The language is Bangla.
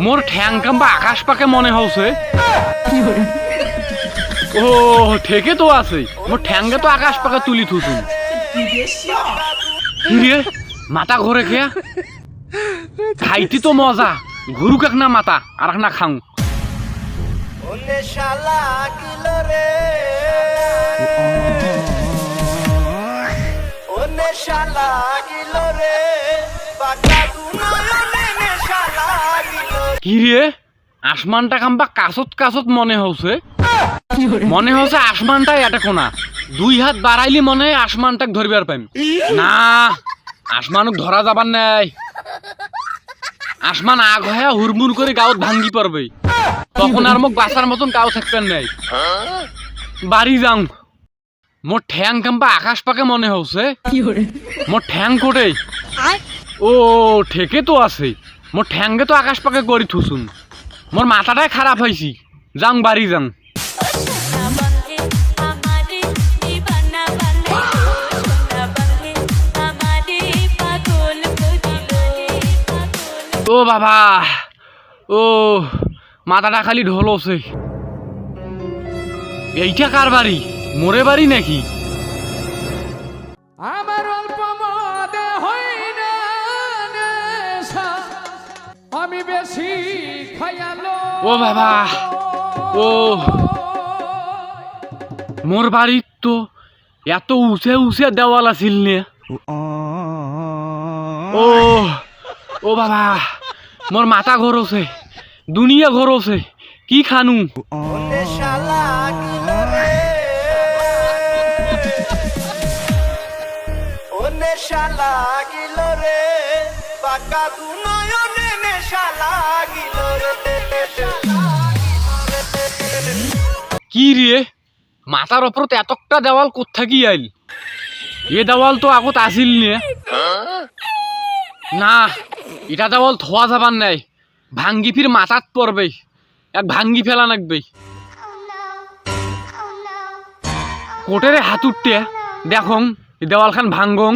মোর ঠ্যাং কাম্বা আকাশ পাকে মনে হচ্ছে। ও ঠিকই তো আছে, মোর ঠ্যাঙ্গে তো আকাশ পাকে তুলি থুতুন। রে মাথা ঘরে খেয়া খাইতি তো মজা, ঘুরুক এক না মাথা আর এক না খাও। কি রে আসমানটা কাম্বা কাছত কাছত মনে হচ্ছে, মনে হচ্ছে আসমানটাই এটা কোনা। দুই হাত বাড়াইলি মনে হয় আসমানটাকে ধরবার পাইম না, আসমানক ধরা যাবার নাই। আসমান আগ হয়ে হুড়মুড় করে গাঁত ভাঙ্গি পড়বে, তখন আর মোক বাঁচার মতন কাউ থাকবেন নাই। বাড়ি যাও, মোর ঠ্যাং কাম্বা আকাশ পাকে মনে হচ্ছে। মোর ঠ্যাং কোটে? ও ঠিকই তো আছে, মোর ঠ্যাঙ্গে তো আকাশ পাকে করি থুসুন। মোর মাথাটাই খারাপ হয়েছি, যাং বাড়ি যাং। ও বাবা, ও মাথাটা খালি ঢোলছে। এইটা কার বাড়ি? মোরে বাড়ি নাকি? আমার অল্প মদে হই না নেশা, আমি বেশি খায়ালো। ও বাবা, ও মোর বাড়ির তো এত উঁচে উঁচে দেওয়াল আছিল নে। ও ও বাবা, মোর মাথা ঘোরছে, দুনিয়া ঘোরছে, কি খানু? কি রে মাথার ওপরত এতটা দেওয়াল কোত্থেকে আইল? এ দেওয়াল তো আগত আসিল নে। না এটা দেওয়াল থোয়া যাবার নাই, ভাঙ্গি ফির মাথাত পড়বে, এক ভাঙ্গি ফেলা নাকবে। কোটেরে হাত উঠতে দেখং দেওয়াল খান ভাঙ্গং।